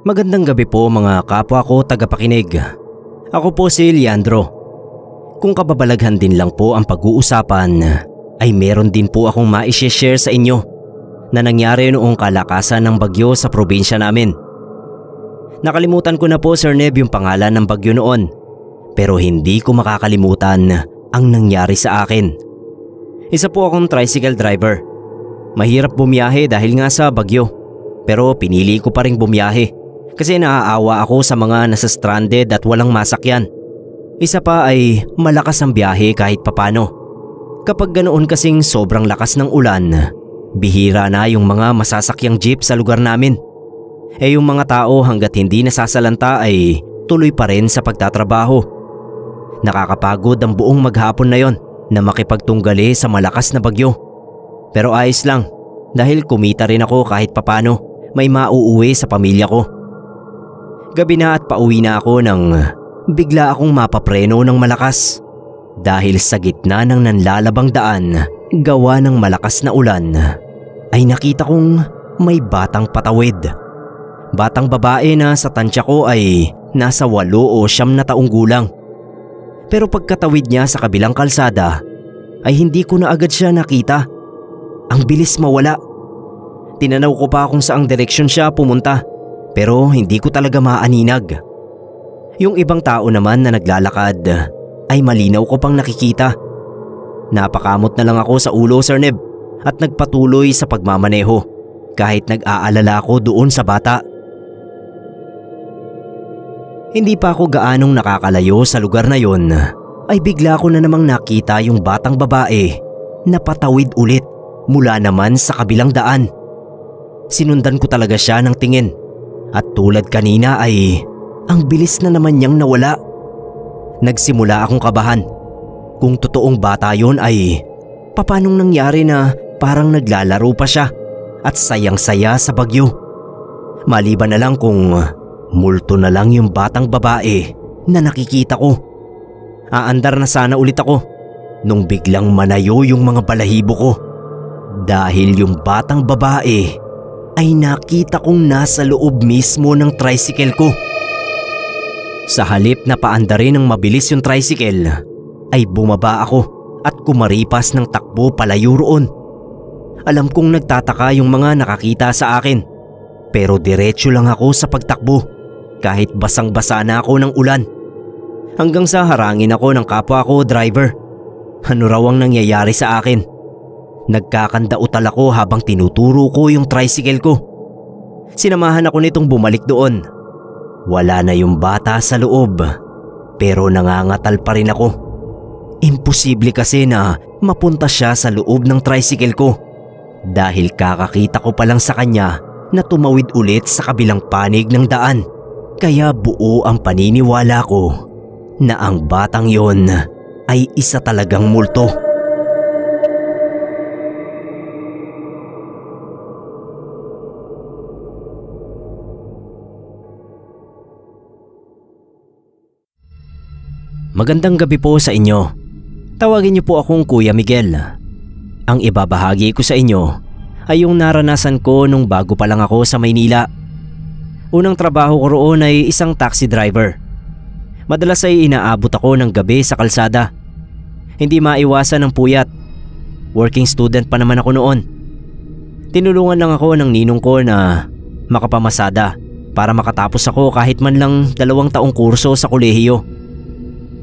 Magandang gabi po mga kapwa ko tagapakinig. Ako po si Leandro. Kung kababalaghan din lang po ang pag-uusapan, ay meron din po akong ma-share sa inyo na nangyari noong kalakasan ng bagyo sa probinsya namin. Nakalimutan ko na po Sir Neb yung pangalan ng bagyo noon, pero hindi ko makakalimutan ang nangyari sa akin. Isa po akong tricycle driver. Mahirap bumiyahe dahil nga sa bagyo, pero pinili ko pa ring bumiyahe. Kasi naaawa ako sa mga nasa stranded at walang masakyan. Isa pa ay malakas ang biyahe kahit papano. Kapag ganoon kasing sobrang lakas ng ulan, bihira na yung mga masasakyang jeep sa lugar namin. Yung mga tao hanggat hindi nasasalanta ay tuloy pa rin sa pagtatrabaho. Nakakapagod ang buong maghapon na yon na makipagtunggali sa malakas na bagyo. Pero ayos lang dahil kumita rin ako kahit papano, may mauuwi sa pamilya ko. Gabi na at pauwi na ako nang bigla akong mapapreno ng malakas dahil sa gitna ng nanlalabang daan gawa ng malakas na ulan ay nakita kong may batang patawid. Batang babae na sa tansya ko ay nasa 8 o 9 na taong gulang. Pero pagkatawid niya sa kabilang kalsada ay hindi ko na agad siya nakita. Ang bilis mawala. Tinanaw ko pa kung saang direksyon siya pumunta. Pero hindi ko talaga maaninag. Yung ibang tao naman na naglalakad ay malinaw ko pang nakikita. Napakamot na lang ako sa ulo Sir Neb at nagpatuloy sa pagmamaneho kahit nag-aalala ko doon sa bata. Hindi pa ako gaanong nakakalayo sa lugar na yon ay bigla ko na namang nakita yung batang babae na patawid ulit mula naman sa kabilang daan. Sinundan ko talaga siya ng tingin. At tulad kanina ay ang bilis na naman niyang nawala. Nagsimula akong kabahan. Kung totoong bata yon ay papanong nangyari na parang naglalaro pa siya at sayang-saya sa bagyo. Maliban na lang kung multo na lang yung batang babae na nakikita ko. Aandar na sana ulit ako nung biglang manayo yung mga balahibo ko. Dahil yung batang babae ay nakita kong nasa loob mismo ng tricycle ko. Sa halip na paandarin ng mabilis yung tricycle, ay bumaba ako at kumaripas ng takbo palayo roon. Alam kong nagtataka yung mga nakakita sa akin, pero diretso lang ako sa pagtakbo kahit basang-basa na ako ng ulan. Hanggang sa harangin ako ng kapwa ko driver. Ano raw ang nangyayari sa akin? Nagkakandautal ako habang tinuturo ko yung tricycle ko. Sinamahan ako nitong bumalik doon. Wala na yung bata sa loob, pero nangangatal pa rin ako. Imposible kasi na mapunta siya sa loob ng tricycle ko dahil kakakita ko pa lang sa kanya na tumawid ulit sa kabilang panig ng daan. Kaya buo ang paniniwala ko na ang batang yon ay isa talagang multo. Magandang gabi po sa inyo. Tawagin niyo po akong Kuya Miguel. Ang ibabahagi ko sa inyo ay yung naranasan ko nung bago pa lang ako sa Maynila. Unang trabaho ko roon ay isang taxi driver. Madalas ay inaabot ako ng gabi sa kalsada. Hindi maiwasan ang puyat. Working student pa naman ako noon. Tinulungan lang ako ng ninong ko na makapamasada para makatapos ako kahit man lang 2 taong kurso sa kolehiyo.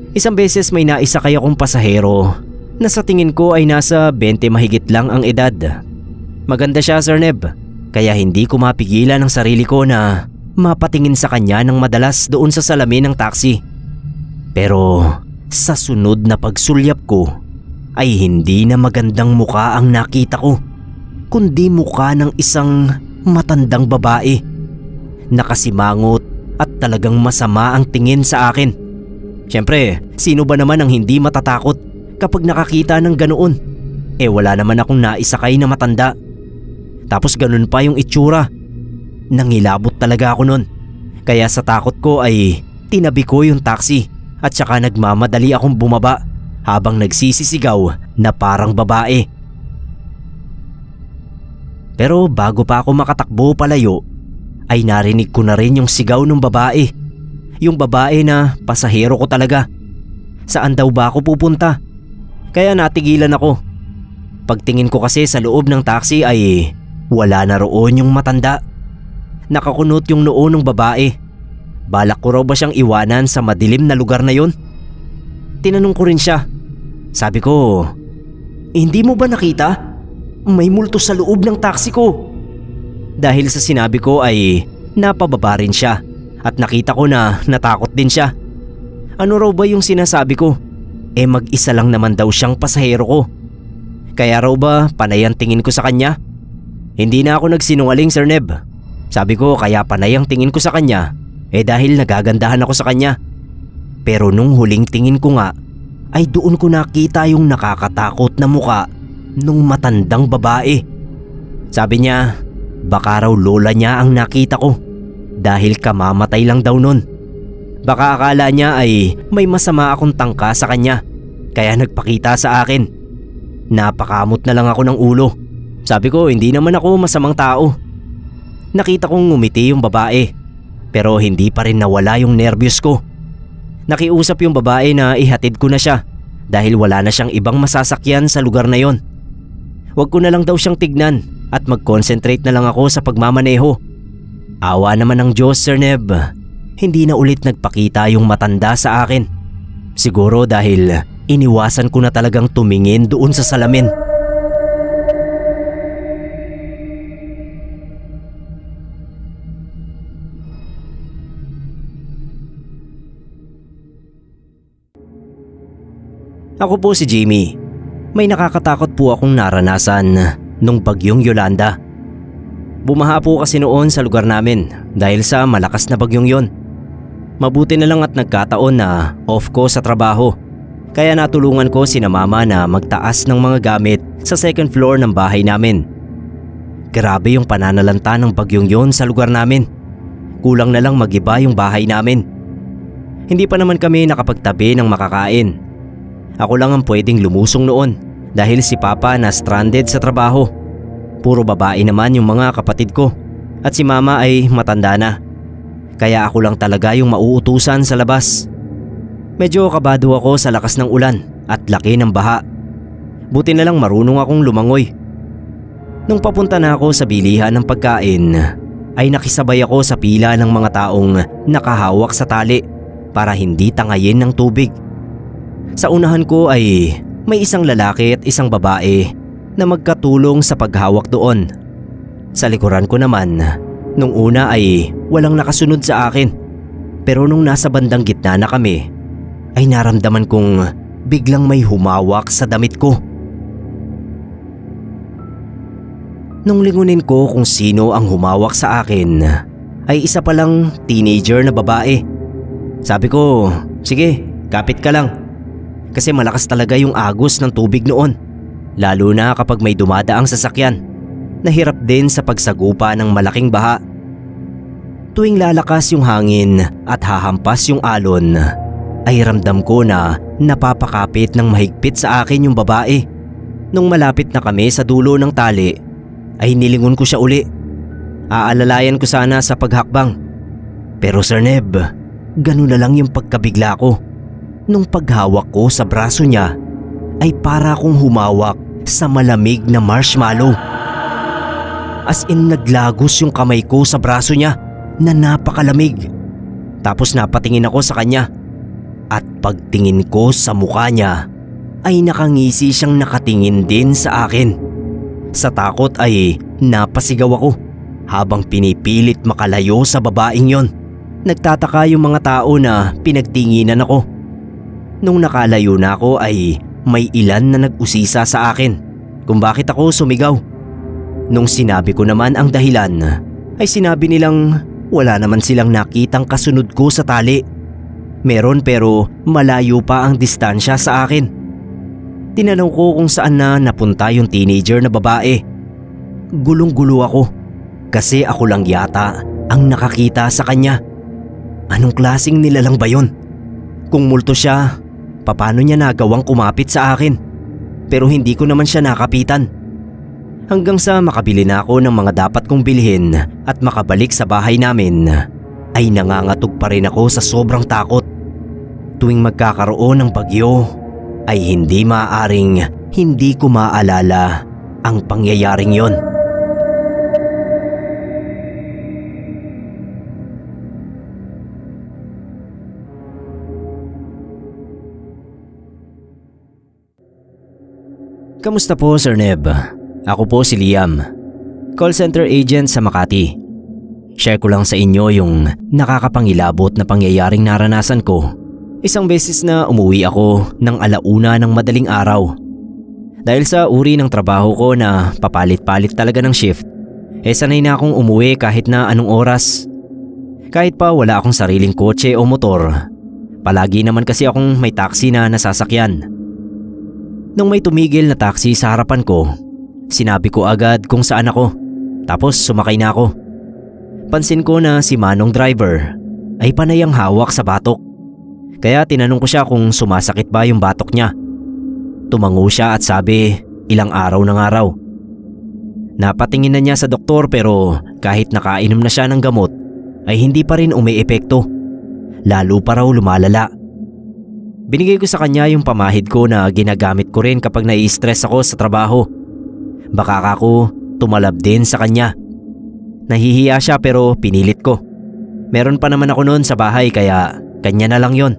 Isang beses may naisakay akong pasahero na sa tingin ko ay nasa 20 mahigit lang ang edad. Maganda siya Sir Neb, kaya hindi ko mapigilan ang sarili ko na mapatingin sa kanya ng madalas doon sa salamin ng taxi. Pero sa sunod na pagsulyap ko ay hindi na magandang muka ang nakita ko, kundi muka ng isang matandang babae. Nakasimangot at talagang masama ang tingin sa akin. Siyempre, sino ba naman ang hindi matatakot kapag nakakita ng ganoon? Wala naman akong naisakay na matanda. Tapos ganun pa yung itsura. Nangilabot talaga ako nun. Kaya sa takot ko ay tinabi ko yung taxi at saka nagmamadali akong bumaba habang nagsisisigaw na parang babae. Pero bago pa ako makatakbo palayo ay narinig ko na rin yung sigaw ng babae. Yung babae na pasahero ko talaga. Saan daw ba ako pupunta? Kaya natigilan ako. Pagtingin ko kasi sa loob ng taxi ay wala na roon yung matanda. Nakakunot yung noo ng babae. Balak ko raw ba siyang iwanan sa madilim na lugar na yon? Tinanong ko rin siya. Sabi ko, hindi mo ba nakita? May multo sa loob ng taxi ko. Dahil sa sinabi ko ay napababa rin siya at nakita ko na natakot din siya. Ano raw ba yung sinasabi ko? Mag-isa lang naman daw siyang pasahero ko. Kaya raw ba panay ang tingin ko sa kanya? Hindi na ako nagsinungaling, Sir Neb. Sabi ko kaya panay ang tingin ko sa kanya dahil nagagandahan ako sa kanya. Pero nung huling tingin ko nga ay doon ko nakita yung nakakatakot na muka nung matandang babae. Sabi niya baka raw lola niya ang nakita ko dahil kamamatay lang daw nun. Baka akala niya ay may masama akong tangka sa kanya kaya nagpakita sa akin. Napakamot na lang ako ng ulo. Sabi ko hindi naman ako masamang tao. Nakita kong ngumiti yung babae pero hindi pa rin nawala yung nervyos ko. Nakiusap yung babae na ihatid ko na siya dahil wala na siyang ibang masasakyan sa lugar na yon. Huwag ko na lang daw siyang tignan at mag-concentrate na lang ako sa pagmamaneho. Awa naman ng Diyos, Sir Neb. Hindi na ulit nagpakita yung matanda sa akin. Siguro dahil iniwasan ko na talagang tumingin doon sa salamin. Ako po si Jimmy. May nakakatakot po akong naranasan nung bagyong Yolanda. Bumaha po kasi noon sa lugar namin dahil sa malakas na bagyong yon. Mabuti na lang at nagkataon na off ko sa trabaho. Kaya natulungan ko sina mama na magtaas ng mga gamit sa second floor ng bahay namin. Grabe yung pananalanta ng bagyong yon sa lugar namin. Kulang na lang mag-iba yung bahay namin. Hindi pa naman kami nakapagtabi ng makakain. Ako lang ang pwedeng lumusong noon dahil si Papa na stranded sa trabaho. Puro babae naman yung mga kapatid ko at si Mama ay matanda na. Kaya ako lang talaga yung mauutusan sa labas. Medyo kabado ako sa lakas ng ulan at laki ng baha. Buti na lang marunong akong lumangoy. Nung papunta na ako sa bilihan ng pagkain ay nakisabay ako sa pila ng mga taong nakahawak sa tali para hindi tangayin ng tubig. Sa unahan ko ay may isang lalaki at isang babae na magkatulong sa paghawak doon. Sa likuran ko naman, nung una ay walang nakasunod sa akin. Pero nung nasa bandang gitna na kami, ay naramdaman kong biglang may humawak sa damit ko. Nung lingunin ko kung sino ang humawak sa akin, ay isa palang teenager na babae. Sabi ko, sige, kapit ka lang. Kasi malakas talaga yung agos ng tubig noon. Lalo na kapag may dumadaang sasakyan. Nahirap din sa pagsagupa ng malaking baha. Tuwing lalakas yung hangin at hahampas yung alon, ay ramdam ko na napapakapit ng mahigpit sa akin yung babae. Nung malapit na kami sa dulo ng tali, ay nilingon ko siya uli. Aalalayan ko sana sa paghakbang. Pero Sir Neb, ganun na lang yung pagkabigla ko. Nung paghawak ko sa braso niya, ay para akong humawak sa malamig na marshmallow. As in naglagos yung kamay ko sa braso niya na napakalamig. Tapos napatingin ako sa kanya. At pagtingin ko sa mukha niya, ay nakangisi siyang nakatingin din sa akin. Sa takot ay napasigaw ako habang pinipilit makalayo sa babaeng yon. Nagtataka yung mga tao na pinagtinginan ako. Nung nakalayo na ako ay may ilan na nag-usisa sa akin kung bakit ako sumigaw. Nung sinabi ko naman ang dahilan, ay sinabi nilang wala naman silang nakitang kasunod ko sa tali. Meron pero malayo pa ang distansya sa akin. Tinanong ko kung saan na napunta yung teenager na babae. Gulong-gulo ako kasi ako lang yata ang nakakita sa kanya. Anong klaseng nilalang ba yun? Kung multo siya, paano niya nagawang kumapit sa akin? Pero hindi ko naman siya nakapitan. Hanggang sa makabili na ako ng mga dapat kong bilhin at makabalik sa bahay namin, ay nangangatog pa rin ako sa sobrang takot. Tuwing magkakaroon ng bagyo, ay hindi maaaring hindi ko maalala ang pangyayaring yon. Kamusta po, Sir Neb? Ako po si Liam, call center agent sa Makati. Share ko lang sa inyo yung nakakapangilabot na pangyayaring naranasan ko. Isang beses na umuwi ako ng 1:00 ng madaling araw. Dahil sa uri ng trabaho ko na papalit-palit talaga ng shift, sanay na akong umuwi kahit na anong oras. Kahit pa wala akong sariling kotse o motor, palagi naman kasi akong may taxi na nasasakyan. Nung may tumigil na taxi sa harapan ko, sinabi ko agad kung saan ako, tapos sumakay na ako. Pansin ko na si Manong driver ay panayang hawak sa batok. Kaya tinanong ko siya kung sumasakit ba yung batok niya. Tumango siya at sabi, ilang araw ng araw. Napatingin na niya sa doktor pero kahit nakainom na siya ng gamot ay hindi pa rin umiepekto. Lalo pa raw lumalala. Binigay ko sa kanya yung pamahid ko na ginagamit ko rin kapag nai-stress ako sa trabaho. Baka ako tumalab din sa kanya. Nahihiya siya pero pinilit ko. Meron pa naman ako noon sa bahay kaya kanya na lang yon.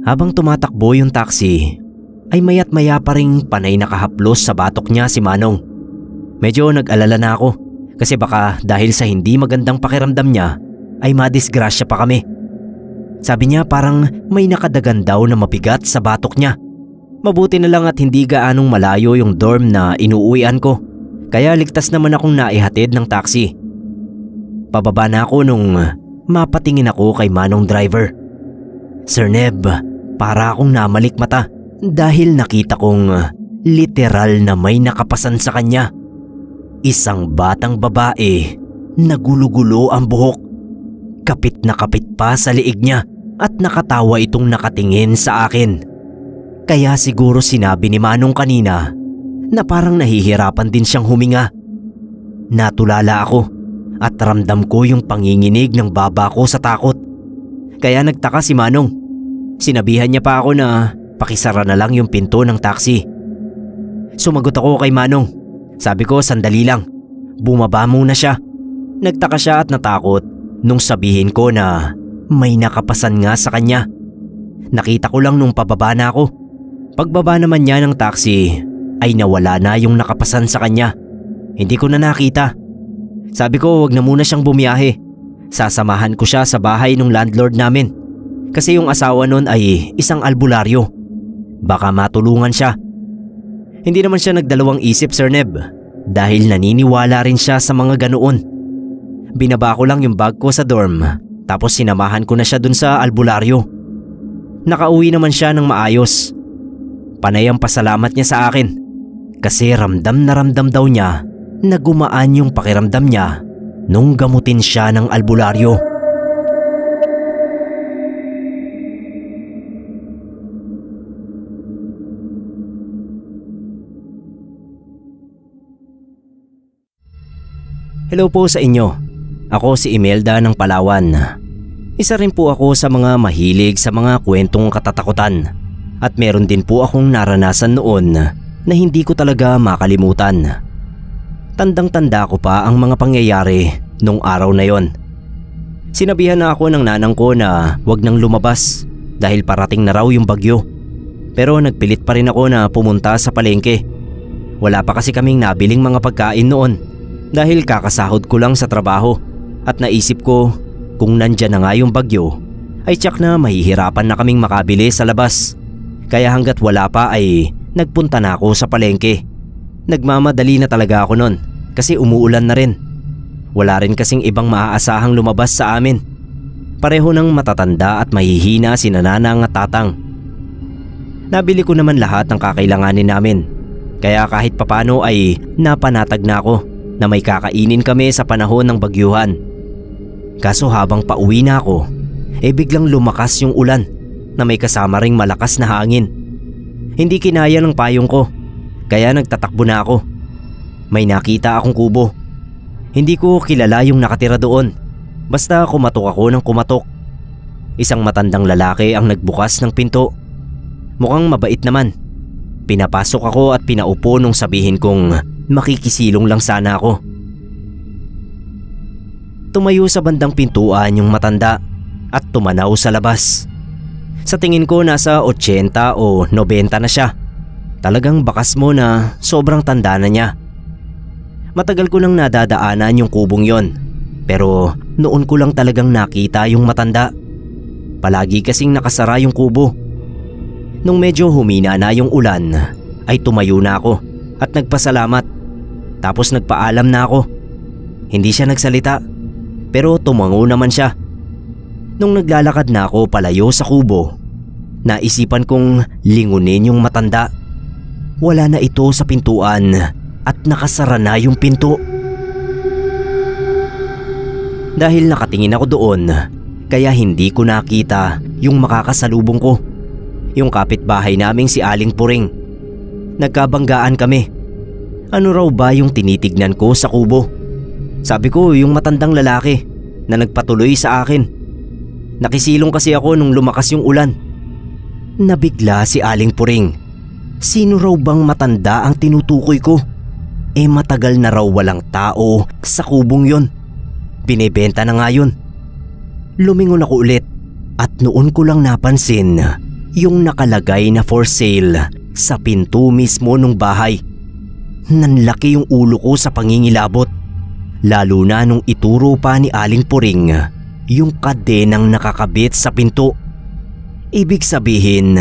Habang tumatakbo yung taxi, ay mayat maya pa ring panay nakahaplos sa batok niya si Manong. Medyo nag-alala na ako kasi baka dahil sa hindi magandang pakiramdam niya ay madisgrasya pa kami. Sabi niya parang may nakadagan daw na mabigat sa batok niya. Mabuti na lang at hindi gaanong malayo yung dorm na inuuwian ko, kaya ligtas naman akong naihatid ng taxi. Pababa na ako nung mapatingin ako kay Manong driver. Sir Neb, para akong namalik mata dahil nakita kong literal na may nakapasan sa kanya. Isang batang babae na gulo-gulo ang buhok. Kapit na kapit pa sa liig niya at nakatawa itong nakatingin sa akin. Kaya siguro sinabi ni Manong kanina na parang nahihirapan din siyang huminga. Natulala ako at ramdam ko yung panginginig ng baba ko sa takot. Kaya nagtaka si Manong. Sinabihan niya pa ako na pakisara na lang yung pinto ng taxi. Sumagot ako kay Manong. Sabi ko sandali lang. Bumaba muna siya. Nagtaka siya at natakot nung sabihin ko na may nakapasan nga sa kanya. Nakita ko lang nung pababa na ako. Pagbaba naman niya ng taxi ay nawala na yung nakapasan sa kanya. Hindi ko na nakita. Sabi ko wag na muna siyang bumiyahe. Sasamahan ko siya sa bahay ng landlord namin. Kasi yung asawa nun ay isang albularyo. Baka matulungan siya. Hindi naman siya nagdalawang isip, Sir Neb, dahil naniniwala rin siya sa mga ganoon. Binaba ko lang yung bag ko sa dorm tapos sinamahan ko na siya dun sa albularyo. Nakauwi naman siya ng maayos. Panay ang pasalamat niya sa akin kasi ramdam na ramdam daw niya na gumaan yung pakiramdam niya nung gamutin siya ng albularyo. Hello po sa inyo. Ako si Imelda ng Palawan. Isa rin po ako sa mga mahilig sa mga kwentong katatakutan. At meron din po akong naranasan noon na hindi ko talaga makalimutan. Tandang-tanda ko pa ang mga pangyayari nung araw na yon. Sinabihan na ako ng nanang ko na wag nang lumabas dahil parating na raw yung bagyo. Pero nagpilit pa rin ako na pumunta sa palengke. Wala pa kasi kaming nabiling mga pagkain noon dahil kakasahod ko lang sa trabaho. At naisip ko kung nandyan na nga yung bagyo ay tiyak na mahihirapan na kaming makabili sa labas. Kaya hanggat wala pa ay nagpunta na ako sa palengke. Nagmamadali na talaga ako nun kasi umuulan na rin. Wala rin kasing ibang maaasahang lumabas sa amin. Pareho ng matatanda at mahihina si Nanang at Tatang. Nabili ko naman lahat ng kakailanganin namin. Kaya kahit papano ay napanatag na ako na may kakainin kami sa panahon ng bagyuhan. Kaso habang pauwi na ako, biglang lumakas yung ulan na may kasama ring malakas na hangin. Hindi kinaya ng payong ko, kaya nagtatakbo na ako. May nakita akong kubo. Hindi ko kilala yung nakatira doon. Basta kumatok ako ng kumatok. Isang matandang lalaki ang nagbukas ng pinto. Mukhang mabait naman. Pinapasok ako at pinaupo nung sabihin kong makikisilong lang sana ako. Tumayo sa bandang pintuan yung matanda at tumanaw sa labas. Sa tingin ko nasa 80 o 90 na siya. Talagang bakas mo na sobrang tanda na niya. Matagal ko nang nadadaanan yung kubong yon, pero noon ko lang talagang nakita yung matanda. Palagi kasing nakasara yung kubo. Nung medyo humina na yung ulan, ay tumayo na ako at nagpasalamat. Tapos nagpaalam na ako. Hindi siya nagsalita, pero tumango naman siya. Nung naglalakad na ako palayo sa kubo, naisipan kong lingunin yung matanda. Wala na ito sa pintuan at nakasara na yung pinto. Dahil nakatingin ako doon, kaya hindi ko nakita yung makakasalubong ko. Yung kapitbahay naming si Aling Puring. Nagkabanggaan kami. Ano raw ba yung tinitignan ko sa kubo? Sabi ko yung matandang lalaki na nagpatuloy sa akin. Nakisilong kasi ako nung lumakas yung ulan. Nabigla si Aling Puring. Sino raw bang matanda ang tinutukoy ko? Matagal na raw walang tao sa kubong yon. Binebenta na nga yun. Lumingon ako ulit at noon ko lang napansin yung nakalagay na for sale sa pinto mismo ng bahay. Nanlaki yung ulo ko sa pangingilabot. Lalo na nung ituro pa ni Aling Puring yung kadenang nakakabit sa pinto. Ibig sabihin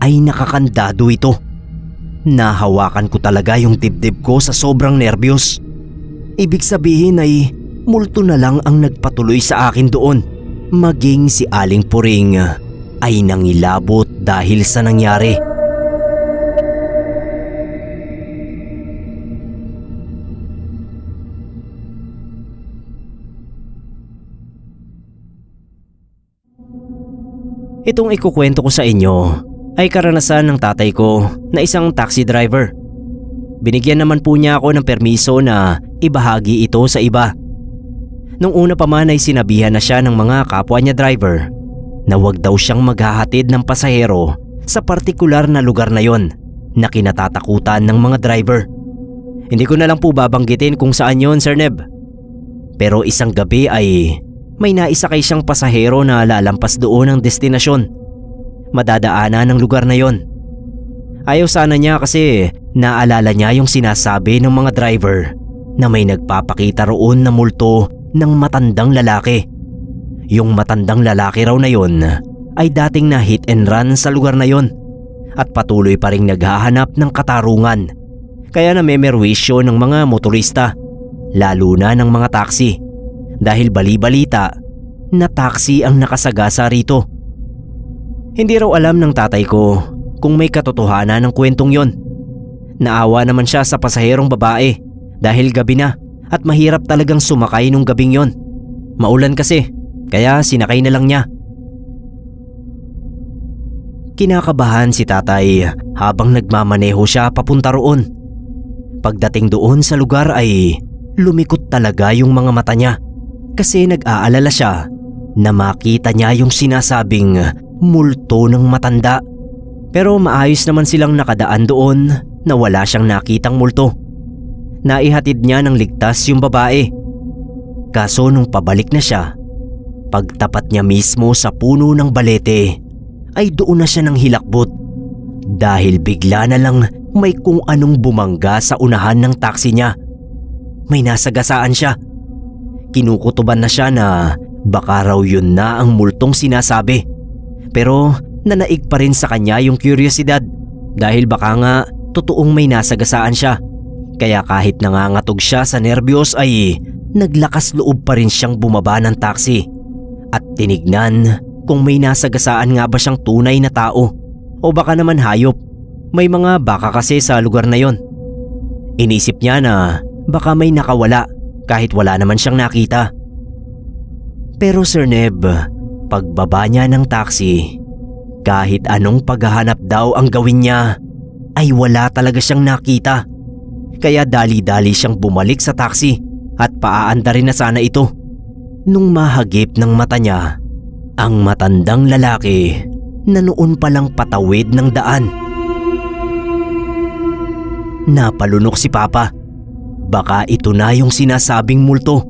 ay nakakandado ito. Nahawakan ko talaga yung dibdib ko sa sobrang nerbiyos. Ibig sabihin ay multo na lang ang nagpatuloy sa akin doon. Maging si Aling Puring ay nangilabot dahil sa nangyari. Itong ikukwento ko sa inyo ay karanasan ng tatay ko na isang taxi driver. Binigyan naman po niya ako ng permiso na ibahagi ito sa iba. Nung una pa man ay sinabihan na siya ng mga kapwa niya driver na wag daw siyang maghahatid ng pasahero sa partikular na lugar na yon na kinatatakutan ng mga driver. Hindi ko na lang po babanggitin kung saan yon, Sir Neb. Pero isang gabi ay may naisakay siyang pasahero na lalampas doon ang destinasyon. Madadaanan ng lugar na yon. Ayaw sana niya kasi naalala niya yung sinasabi ng mga driver na may nagpapakita roon na multo ng matandang lalaki. Yung matandang lalaki raw na yon ay dating na hit and run sa lugar na yon at patuloy pa ring naghahanap ng katarungan. Kaya namemerwisyo ng mga motorista, lalo na ng mga taxi, dahil bali-balita na taxi ang nakasagasa rito. Hindi raw alam ng tatay ko kung may katotohanan ng kwentong yon. Naawa naman siya sa pasaherong babae dahil gabi na at mahirap talagang sumakay nung gabing yon. Maulan kasi, kaya sinakay na lang niya. Kinakabahan si tatay habang nagmamaneho siya papunta roon. Pagdating doon sa lugar ay lumikot talaga yung mga mata niya kasi nag-aalala siya na makita niya yung sinasabing multo ng matanda. Pero maayos naman silang nakadaan doon na wala siyang nakitang multo. Naihatid niya ng ligtas yung babae. Kaso nung pabalik na siya, pagtapat niya mismo sa puno ng balete, ay doon na siya nang hilakbot. Dahil bigla na lang may kung anong bumangga sa unahan ng taxi niya. May nasagasaan siya. Kinukutuban na siya na baka raw yun na ang multong sinasabi. Pero nanaig pa rin sa kanya yung kuryosidad dahil baka nga totoong may nasagasaan siya. Kaya kahit nangangatog siya sa nerbiyos ay naglakas loob pa rin siyang bumaba ng taxi at tinignan kung may nasagasaan nga ba siyang tunay na tao o baka naman hayop. May mga baka kasi sa lugar na yon. Inisip niya na baka may nakawala kahit wala naman siyang nakita. Pero Sir Neb, pagbaba niya ng taxi, kahit anong paghahanap daw ang gawin niya, ay wala talaga siyang nakita. Kaya dali-dali siyang bumalik sa taxi at paaanda rin na sana ito. Nung mahagip ng mata niya ang matandang lalaki na noon palang patawid ng daan. Napalunok si Papa. Baka ito na yung sinasabing multo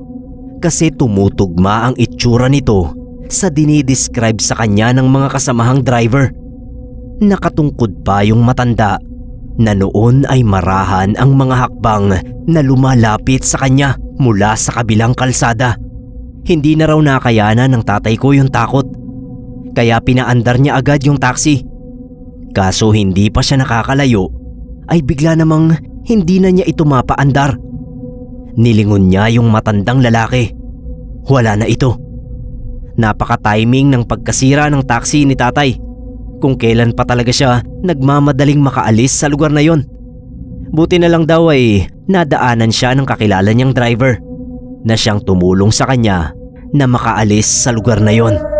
kasi tumutugma ang itsura nito sa dinidescribe sa kanya ng mga kasamahang driver. Nakatungkod pa yung matanda na noon ay marahan ang mga hakbang na lumalapit sa kanya mula sa kabilang kalsada. Hindi na raw nakayanan ng tatay ko yung takot, kaya pinaandar niya agad yung taxi. Kaso hindi pa siya nakakalayo ay bigla namang hindi na niya ito mapaandar. Nilingon niya yung matandang lalaki. Wala na ito. Napaka-timing ng pagkasira ng taxi ni tatay. Kung kailan pa talaga siya nagmamadaling makaalis sa lugar na yon. Buti na lang daw ay nadaanan siya ng kakilala niyang driver na siyang tumulong sa kanya na makaalis sa lugar na yon.